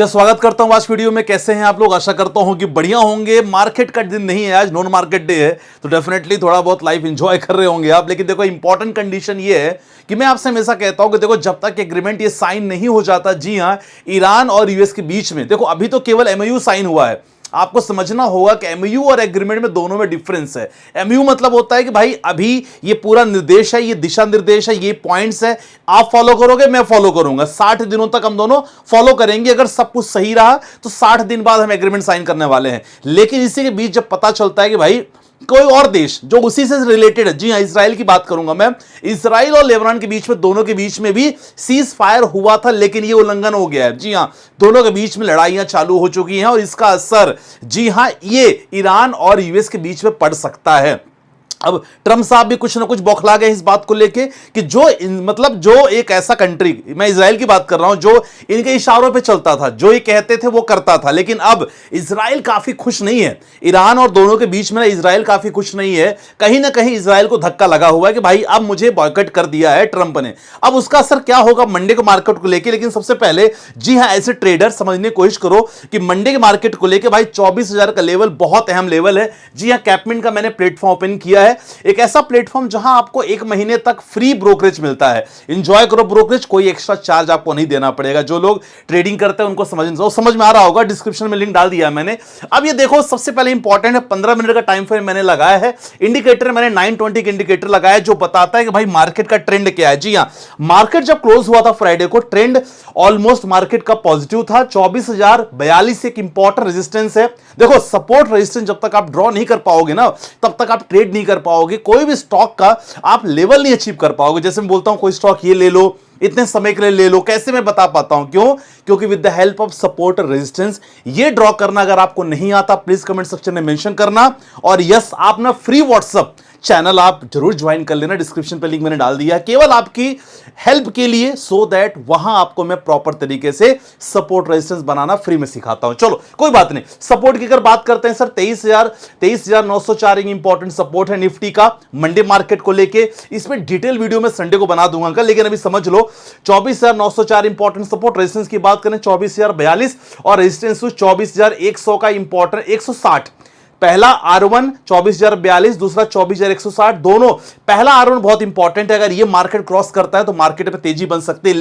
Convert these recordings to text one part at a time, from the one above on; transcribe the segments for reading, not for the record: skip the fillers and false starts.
स्वागत करता हूं आज वीडियो में। कैसे हैं आप लोग? आशा करता हूं कि बढ़िया होंगे। मार्केट का दिन नहीं है आज, नॉन मार्केट डे है, तो डेफिनेटली थोड़ा बहुत लाइफ एंजॉय कर रहे होंगे आप। लेकिन देखो इंपॉर्टेंट कंडीशन ये है कि मैं आपसे हमेशा कहता हूं कि देखो जब तक एग्रीमेंट ये साइन नहीं हो जाता, जी हां, ईरान और यूएस के बीच में, देखो अभी तो केवल एमओयू साइन हुआ है। आपको समझना होगा कि एमओयू और एग्रीमेंट में दोनों में डिफरेंस है। एमओयू मतलब होता है कि भाई अभी ये पूरा निर्देश है, ये दिशा निर्देश है, ये पॉइंट्स है, आप फॉलो करोगे, मैं फॉलो करूंगा। 60 दिनों तक हम दोनों फॉलो करेंगे। अगर सब कुछ सही रहा तो 60 दिन बाद हम एग्रीमेंट साइन करने वाले हैं। लेकिन इसी के बीच जब पता चलता है कि भाई कोई और देश जो उसी से रिलेटेड है, जी हां, इसराइल की बात करूंगा मैं, इसराइल और लेबनान के बीच में, दोनों के बीच में भी सीज फायर हुआ था, लेकिन ये उल्लंघन हो गया है। जी हां, दोनों के बीच में लड़ाइयां चालू हो चुकी हैं और इसका असर, जी हां, ये ईरान और यूएस के बीच में पड़ सकता है। अब ट्रंप साहब भी कुछ ना कुछ बौखला गए इस बात को लेके कि जो एक ऐसा कंट्री, मैं इजराइल की बात कर रहा हूं, जो इनके इशारों पे चलता था, जो ये कहते थे वो करता था। लेकिन अब इजराइल काफी खुश नहीं है। ईरान और दोनों के बीच में इजराइल काफी खुश नहीं है। कहीं ना कहीं इजराइल को धक्का लगा हुआ है कि भाई अब मुझे बॉयकॉट कर दिया है ट्रंप ने। अब उसका असर क्या होगा मंडे के मार्केट को लेकर। लेकिन सबसे पहले, जी हां, ऐसे ट्रेडर समझने की कोशिश करो कि मंडे के मार्केट को लेकर भाई 24,000 का लेवल बहुत अहम लेवल है। जी हां, कैपमिंट का मैंने प्लेटफॉर्म ओपन किया है, एक ऐसा प्लेटफॉर्म जहां आपको 1 महीने तक फ्री ब्रोकरेज मिलता है। एंजॉय करो ब्रोकरेज, कोई एक्स्ट्रा चार्ज आपको नहीं देना पड़ेगा। जो लोग ट्रेडिंग करते हैं उनको समझ में आ रहा होगा, डिस्क्रिप्शन में लिंक डाल दिया है मैंने। अब ये देखो, सबसे पहले इंपॉर्टेंट है, 15 मिनट का टाइम फ्रेम मैंने लगाया है। इंडिकेटर मैंने 920 का इंडिकेटर लगाया है, जो बताता है कि भाई मार्केट का ट्रेंड क्या है। जी हां, मार्केट जब क्लोज हुआ था फ्राइडे को, ट्रेंड ऑलमोस्ट मार्केट का पॉजिटिव था। 24,042 एक इंपॉर्टेंट रेजिस्टेंस है। देखो सपोर्ट रेजिस्टेंस जब तक आप ड्रॉ नहीं कर पाओगे ना, तब तक आप ट्रेड नहीं कर पाओगे। कोई भी स्टॉक का आप लेवल नहीं अचीव कर पाओगे। जैसे मैं बोलता हूं कोई स्टॉक ये ले लो, इतने समय के लिए ले लो, कैसे मैं बता पाता हूं? क्यों? क्योंकि with the help of support resistance ये ड्रॉ करना अगर आपको नहीं आता, प्लीज कमेंट सेक्शन में मेंशन करना। और यस, आप ना फ्री व्हाट्सएप चैनल आप जरूर ज्वाइन कर लेना, डिस्क्रिप्शन पे लिंक मैंने डाल दिया है केवल आपकी हेल्प के लिए, सो दैट वहां आपको मैं प्रॉपर तरीके से सपोर्ट रेजिस्टेंस बनाना फ्री में सिखाता हूं। चलो कोई बात नहीं, सपोर्ट की अगर बात करते हैं सर, 23,904 एक इंपॉर्टेंट सपोर्ट है निफ्टी का मंडे मार्केट को लेके। इसमें डिटेल वीडियो में संडे को बना दूंगा कल, लेकिन अभी समझ लो 24,904 इंपॉर्टेंट सपोर्ट। रेजिस्टेंस की बात करें 24,042 और रेजिस्टेंस 24,100 का इंपॉर्टेंट 160। पहला R1 24,042, दूसरा 24,160। दोनों, पहला R1 बहुत इंपॉर्टेंट है, अगर ये मार्केट क्रॉस करता है तो मार्केट पे तेजी बन सकती है।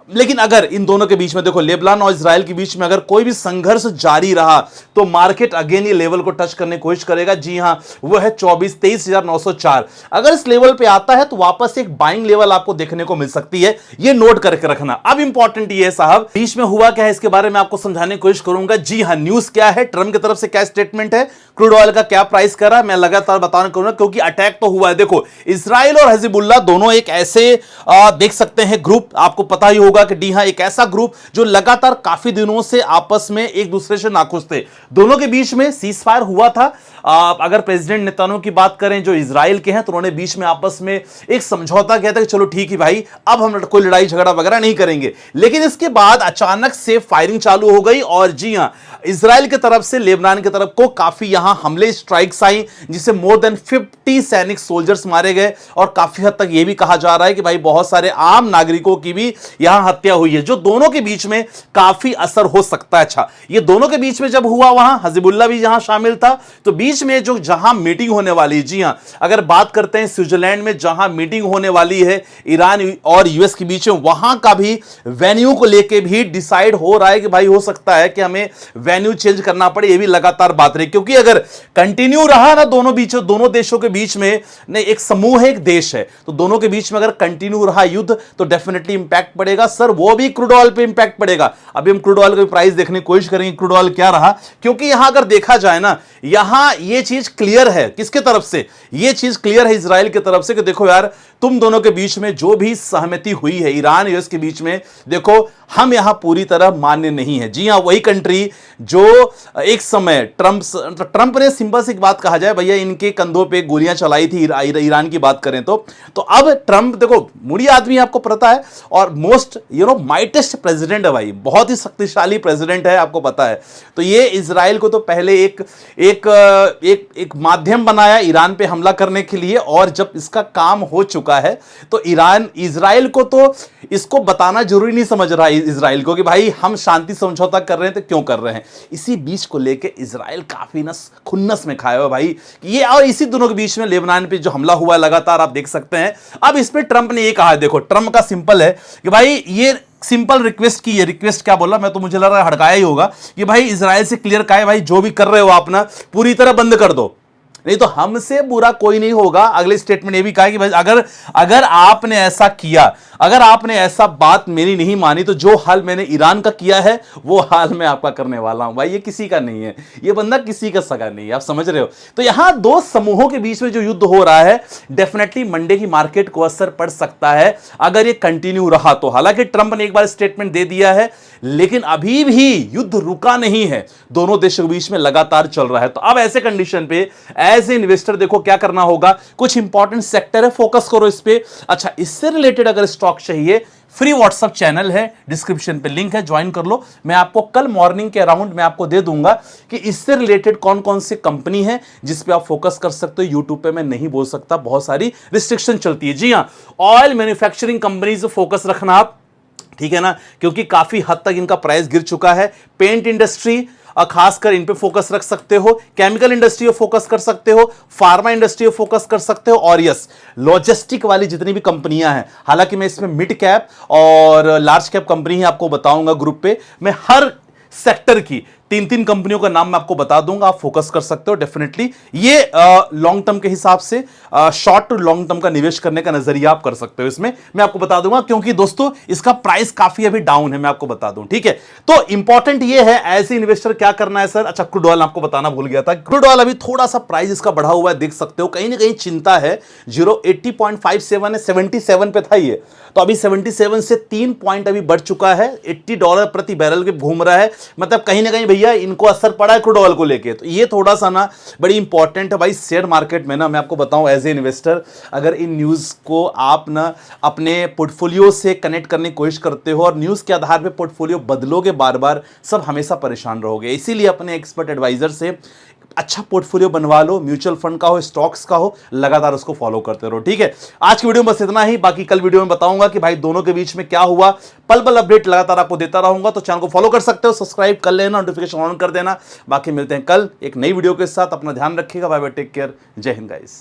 लेकिन अगर इन दोनों के बीच में, देखो लेबनान और इजराइल के बीच में अगर कोई भी संघर्ष जारी रहा तो मार्केट अगेन ये लेवल को टच करने की कोशिश करेगा। जी हां, वो है 23,904। अगर इस लेवल पे आता है तो वापस एक बाइंग लेवल आपको देखने को मिल सकती है, ये नोट करके रखना। अब इंपॉर्टेंट ये है साहब, बीच में हुआ क्या है इसके बारे में आपको समझाने की कोशिश करूंगा। जी हां, न्यूज क्या है, ट्रंप की तरफ से क्या स्टेटमेंट है, क्रूड ऑयल का क्या प्राइस कर रहा है, मैं लगातार बताने करूंगा, क्योंकि अटैक तो हुआ है। देखो इजराइल और हिजबुल्लाह दोनों एक ऐसे देख सकते हैं ग्रुप, आपको पता ही होगा कि डी हां, एक ऐसा ग्रुप जो लगातार काफी दिनों से आपस में एक दूसरे से नाखुश थे। दोनों के बीच में सीज फायर हुआ था। अगर प्रेसिडेंट नेतान्याहू की बात करें जो इजराइल के हैं, तो उन्होंने बीच में आपस में एक समझौता किया था कि चलो ठीक है भाई, अब हम कोई लड़ाई झगड़ा वगैरह नहीं करेंगे। लेकिन इसके बाद अचानक से फायरिंग चालू हो गई और जी हां, इजराइल की तरफ से लेबनान की तरफ को काफी यहां हमले, स्ट्राइक्स आई, जिससे मोर देन 50 सैनिक सोल्जर्स मारे गए और काफी हद तक यह भी कहा जा रहा है कि भाई बहुत सारे आम नागरिकों की भी यहां हत्या हुई है, जो दोनों के बीच में काफी असर हो सकता है। अच्छा, ये दोनों के बीच में जब हुआ, वहां हिजबुल्लाह भी यहां शामिल था, तो बीच में जो जहां मीटिंग होने वाली है, जी हां, अगर बात करते हैं स्विट्जरलैंड में जहां मीटिंग होने वाली है ईरान और यूएस के बीच में, वहां का भी वेन्यू को लेके भी डिसाइड हो रहा है कि भाई हो सकता है कि हमें वेन्यू चेंज करना पड़े। ये भी लगातार बात रही, क्योंकि अगर कंटिन्यू रहा ना दोनों देशों के बीच में, नहीं एक समूह है, एक देश है, तो दोनों के बीच में अगर कंटिन्यू रहा युद्ध तो डेफिनेटली इंपैक्ट पड़ेगा सर, वो भी क्रूड ऑयल पे इंपैक्ट पड़ेगा। अभी हम क्रूड ऑयल का प्राइस देखने की कोशिश करेंगे, क्रूड ऑयल क्या रहा, क्योंकि यहां अगर देखा जाए ना, यहां ये चीज क्लियर है, किसके तरफ से ये चीज क्लियर है, इजराइल की तरफ से, कि देखो यार, तुम दोनों के बीच में जो भी सहमति हुई है ईरान यूएस के बीच में, देखो हम यहां पूरी तरह मान्य नहीं है। जी हां, वही कंट्री जो एक समय ट्रंप ने सिंपल सी बात कहा जाए, भैया इनके कंधों पे गोलियां चलाई थी ईरान की बात करें तो अब ट्रंप देखो मूडी आदमी आपको पता है, और मोस्ट माइटेस्ट प्रेसिडेंट है भाई, बहुत ही शक्तिशाली प्रेसिडेंट है, आपको पता है। तो ये इजराइल को तो पहले एक माध्यम बनाया ईरान पे हमला करने के लिए, और जब इसका काम हो चुका चुका है। तो ईरान इजराइल को तो इसको बताना जरूरी नहीं समझ रहा है इजराइल को कि भाई हम शांति समझौता कर रहे हैं तो क्यों कर रहे हैं। इसी बीच को लेके इजराइल काफी ना खुन्नस में खाया हुआ भाई ये, और इसी दोनों के बीच में लेबनान पे जो हमला हुआ है लगातार आप देख सकते हैं। अब इस पे ट्रंप ने ये कहा है, देखो ट्रंप का सिंपल है कि भाई ये सिंपल रिक्वेस्ट की है, रिक्वेस्ट क्या बोला, मैं तो मुझे लग रहा है हड़काया ही होगा कि भाई इजराइल से क्लियर कहा है भाई जो भी कर रहे हो आप ना पूरी तरह बंद कर दो, नहीं तो हमसे बुरा कोई नहीं होगा। अगले स्टेटमेंट ये भी कहा कि भाई अगर आपने ऐसा किया, अगर आपने ऐसा बात मेरी नहीं मानी तो जो हाल मैंने ईरान का किया है वो हाल मैं आपका करने वाला हूं। भाई ये किसी का नहीं है, ये बंदा किसी का सगा नहीं है, आप समझ रहे हो। तो यहां दो समूहों के बीच में जो युद्ध हो रहा है डेफिनेटली मंडे की मार्केट को असर पड़ सकता है अगर ये कंटिन्यू रहा तो। हालांकि ट्रंप ने एक बार स्टेटमेंट दे दिया है लेकिन अभी भी युद्ध रुका नहीं है, दोनों देशों के बीच में लगातार चल रहा है। तो अब ऐसे कंडीशन पे एज ए इन्वेस्टर देखो क्या करना होगा, कुछ इंपॉर्टेंट सेक्टर है फोकस करो इस पे। अच्छा इससे रिलेटेड अगर स्टॉक चाहिए, फ्री व्हाट्सएप चैनल है, डिस्क्रिप्शन पे लिंक है, ज्वाइन कर लो। मैं आपको कल मॉर्निंग के अराउंड मैं आपको दे दूंगा कि इससे रिलेटेड कौन कौन सी कंपनी है जिस पे आप फोकस कर सकते हो। यूट्यूब पे मैं नहीं बोल सकता, बहुत सारी रिस्ट्रिक्शन चलती है। जी हां, ऑयल मैन्युफैक्चरिंग कंपनीज फोकस रखना आप, ठीक है ना, क्योंकि काफी हद तक इनका प्राइस गिर चुका है। पेंट इंडस्ट्री खासकर इन पे फोकस रख सकते हो, केमिकल इंडस्ट्री पे फोकस कर सकते हो, फार्मा इंडस्ट्री पे फोकस कर सकते हो, और यस लॉजिस्टिक वाली जितनी भी कंपनियां हैं, हालांकि मैं इसमें मिड कैप और लार्ज कैप कंपनी ही आपको बताऊंगा ग्रुप पे, मैं हर सेक्टर की तीन तीन कंपनियों का नाम मैं आपको बता दूंगा, आप फोकस कर सकते हो डेफिनेटली। ये लॉन्ग टर्म के हिसाब से शॉर्ट टू लॉन्ग टर्म का निवेश करने का नजरिया आप कर सकते हो, इसमें मैं आपको बता दूंगा क्योंकि दोस्तों इसका प्राइस काफी अभी डाउन है, मैं आपको बता दूं, ठीक है। तो इंपॉर्टेंट ये है एज ए इन्वेस्टर क्या करना है सर। अच्छा क्रूड ऑयल आपको बताना भूल गया था, क्रूड ऑयल अभी थोड़ा सा प्राइस इसका बढ़ा हुआ है, देख सकते हो कहीं ना कहीं चिंता है। 80.57 है, 77 पे था ये, तो अभी 77 से 3 पॉइंट अभी बढ़ चुका है, $80 प्रति बैरल के घूम रहा है, मतलब कहीं ना कहीं भैया इनको असर पड़ा है क्रूड ऑयल को लेके। तो ये थोड़ा सा ना बड़ी इंपॉर्टेंट है भाई शेयर मार्केट में ना, मैं आपको बताऊं एज ए इन्वेस्टर अगर इन न्यूज़ को आप ना अपने पोर्टफोलियो से कनेक्ट करने की कोशिश करते हो और न्यूज़ के आधार पे पोर्टफोलियो बदलोगे बार बार, सब हमेशा परेशान रहोगे। इसीलिए अपने एक्सपर्ट एडवाइजर से अच्छा पोर्टफोलियो बनवा लो, म्यूचुअल फंड का हो, स्टॉक्स का हो, लगातार उसको फॉलो करते रहो, ठीक है। आज की वीडियो में बस इतना ही, बाकी कल वीडियो में बताऊंगा कि भाई दोनों के बीच में क्या हुआ, पल पल अपडेट लगातार आपको देता रहूंगा। तो चैनल को फॉलो कर सकते हो, सब्सक्राइब कर लेना, नोटिफिकेशन ऑन कर देना। बाकी मिलते हैं कल एक नई वीडियो के साथ, अपना ध्यान रखिएगा, बाय बाय, टेक केयर, जय हिंद गाइस।